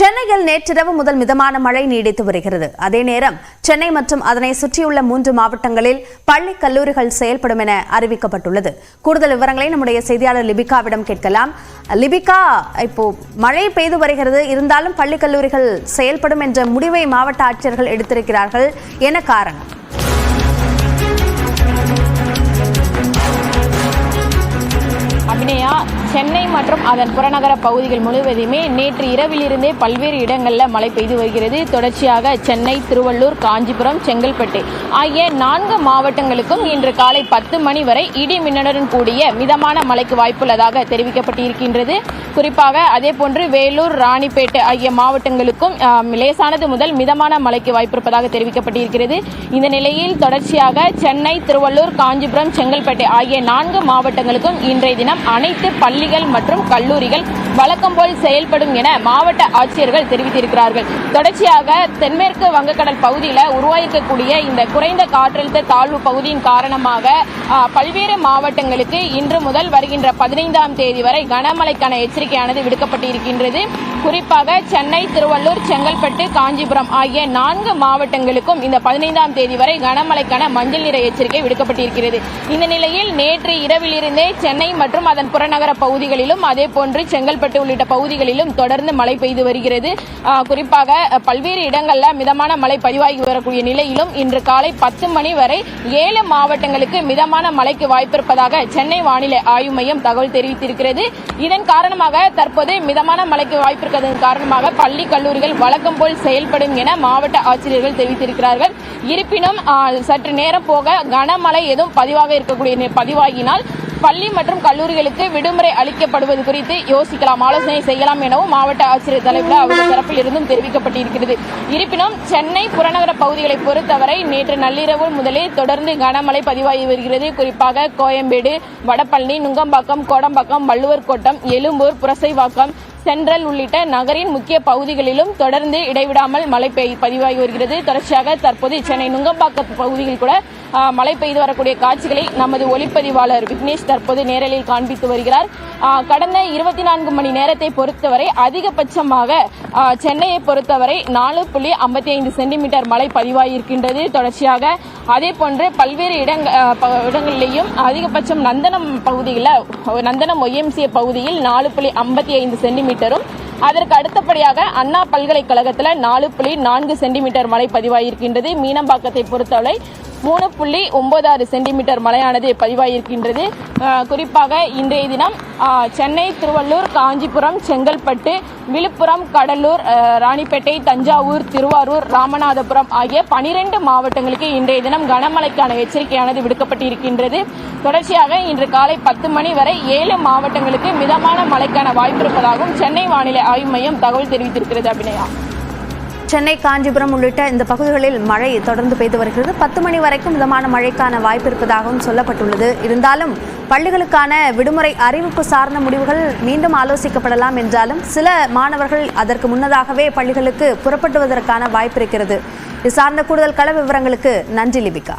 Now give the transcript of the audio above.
சென்னையில் நேற்றிரவு முதல் மிதமான மழை நீடித்து வருகிறது. அதே நேரம் சென்னை மற்றும் அதனை சுற்றியுள்ள 3 மாவட்டங்களில் பள்ளி கல்லூரிகள் செயல்படும் என அறிவிக்கப்பட்டுள்ளது. கூடுதல் விவரங்களை நம்முடைய செய்தியாளர் லிபிகாவிடம் கேட்கலாம். லிபிகா, இப்போ மழை பெய்து வருகிறது, இருந்தாலும் பள்ளி கல்லூரிகள் செயல்படும் என்ற முடிவை மாவட்ட ஆட்சியர்கள் எடுத்திருக்கிறார்கள். என்ன காரணம்? அபிநயா, சென்னை மற்றும் அதன் புறநகர பகுதிகள் முழுவதுமே நேற்று இரவிலிருந்தே பல்வேறு இடங்களில் மழை பெய்து வருகிறது. தொடர்ச்சியாக சென்னை, திருவள்ளூர், காஞ்சிபுரம், செங்கல்பட்டு ஆகிய 4 மாவட்டங்களுக்கும் இன்று காலை 10 மணி வரை இடி மின்னலுடன் கூடிய மிதமான மழைக்கு வாய்ப்புள்ளதாக தெரிவிக்கப்பட்டிருக்கின்றது. குறிப்பாக அதேபோன்று வேலூர், ராணிப்பேட்டை ஆகிய மாவட்டங்களுக்கும் லேசானது முதல் மிதமான மழைக்கு வாய்ப்பிருப்பதாக தெரிவிக்கப்பட்டிருக்கிறது. இந்த நிலையில் தொடர்ச்சியாக சென்னை, திருவள்ளூர், காஞ்சிபுரம், செங்கல்பட்டு ஆகிய 4 மாவட்டங்களுக்கும் இன்றைய தினம் அனைத்து பள்ளிகள் மற்றும் கல்லூரிகள் வழக்கம் போல் செயல்படும் என மாவட்ட ஆட்சியர்கள் தெரிவித்திருக்கிறார்கள். தொடர்ச்சியாக தென்மேற்கு வங்கக்கடல் பகுதியில் உருவாக்கக்கூடிய இந்த குறைந்த காற்றழுத்த தாழ்வு பகுதியின் காரணமாக பல்வேறு மாவட்டங்களுக்கு இன்று முதல் வருகின்ற 15ஆம் தேதி வரை கனமழைக்கான எச்சரிக்கையானது விடுக்கப்பட்டிருக்கின்றது. குறிப்பாக சென்னை, திருவள்ளூர், செங்கல்பட்டு, காஞ்சிபுரம் ஆகிய 4 மாவட்டங்களுக்கும் இந்த 15ஆம் தேதி வரை கனமழைக்கான மஞ்சள் நிற எச்சரிக்கை விடுக்கப்பட்டிருக்கிறது. இந்த நிலையில் நேற்று இரவிலிருந்தே சென்னை மற்றும் அதன் புறநகர பகுதிகளிலும் அதேபோன்று செங்கல்பட்டு உள்ளிட்ட பகுதிகளிலும் தொடர்ந்து மழை பெய்து வருகிறது. குறிப்பாக பல்வேறு இடங்களில் மிதமான மழை பதிவாகி வரக்கூடிய நிலையிலும் இன்று காலை 10 மணி வரை 7 மாவட்டங்களுக்கு மிதமான மழைக்கு வாய்ப்பிருப்பதாக சென்னை வானிலை ஆய்வு மையம் தகவல் தெரிவித்திருக்கிறது. இதன் காரணமாக தற்போது மிதமான மழைக்கு வாய்ப்பிருப்பதன் காரணமாக பள்ளி கல்லூரிகள் வழக்கம் போல் செயல்படும் என மாவட்ட ஆட்சியர்கள் தெரிவித்திருக்கிறார்கள். இருப்பினும் சற்று நேரம் போக கனமழை எதுவும் பதிவாகினால் பள்ளி மற்றும் கல்லூரிகளுக்கு விடுமுறை அளிக்கப்படுவது குறித்து யோசிக்கலாம், ஆலோசனை செய்யலாம் எனவும் மாவட்ட ஆட்சியர் தலைவர் அவர்கள் தரப்பில் இருந்தும் தெரிவிக்கப்பட்டிருக்கிறது. இருப்பினும் சென்னை புறநகர பகுதிகளை பொறுத்தவரை நேற்று நள்ளிரவு முதலே தொடர்ந்து கனமழை பதிவாகி வருகிறது. குறிப்பாக கோயம்பேடு, வடபழனி, நுங்கம்பாக்கம், கோடம்பாக்கம், வள்ளுவர் கோட்டம், எழும்பூர், புரசைவாக்கம், சென்ட்ரல் உள்ளிட்ட நகரின் முக்கிய பகுதிகளிலும் தொடர்ந்து இடைவிடாமல் மழை பதிவாகி வருகிறது. தொடர்ச்சியாக தற்போது சென்னை நுங்கம்பாக்கம் பகுதியில் கூட மழை பெய்து வரக்கூடிய காட்சிகளை நமது ஒளிப்பதிவாளர் விக்னேஷ் தற்போது நேரலில் காண்பித்து வருகிறார். கடந்த 24 மணி நேரத்தை பொறுத்தவரை அதிகபட்சமாக சென்னையை பொறுத்தவரை 4.55 சென்டிமீட்டர் மழை பதிவாகியிருக்கின்றது. தொடர்ச்சியாக அதேபோன்று பல்வேறு இடங்களிலேயும் அதிகபட்சம் நந்தனம் ஒய்எம்சிஏ பகுதியில் 4.55 சென்டிமீட்டரும், அதற்கு அடுத்தபடியாக அண்ணா பல்கலைக்கழகத்தில் 4.4 சென்டிமீட்டர் மழை பதிவாகியிருக்கின்றது. மீனம்பாக்கத்தை பொறுத்தவரை 3.96 சென்டிமீட்டர் மழையானது பதிவாகியிருக்கின்றது. குறிப்பாக இன்றைய தினம் சென்னை, திருவள்ளூர், காஞ்சிபுரம், செங்கல்பட்டு, விழுப்புரம், கடலூர், ராணிப்பேட்டை, தஞ்சாவூர், திருவாரூர், ராமநாதபுரம் ஆகிய 12 மாவட்டங்களுக்கு இன்றைய தினம் கனமழைக்கான எச்சரிக்கையானது விடுக்கப்பட்டிருக்கின்றது. தொடர்ச்சியாக இன்று காலை 10 மணி வரை 7 மாவட்டங்களுக்கு மிதமான மழைக்கான வாய்ப்பிருப்பதாகவும் சென்னை வானிலை ஆய்வு மையம் தகவல் தெரிவித்திருக்கிறது. அபிநயா, சென்னை, காஞ்சிபுரம் உள்ளிட்ட இந்த பகுதிகளில் மழை தொடர்ந்து பெய்து வருகிறது. 10 மணி வரைக்கும் மிதமான மழைக்கான வாய்ப்பு இருப்பதாகவும் சொல்லப்பட்டுள்ளது. இருந்தாலும் பள்ளிகளுக்கான விடுமுறை அறிவிப்பு சார்ந்த முடிவுகள் மீண்டும் ஆலோசிக்கப்படலாம் என்றாலும் சில மாணவர்கள் அதற்கு முன்னதாகவே பள்ளிகளுக்கு புறப்படுவதற்கான வாய்ப்பு இருக்கிறது. இது சார்ந்த கூடுதல் கள விவரங்களுக்கு நன்றி லிபிகா.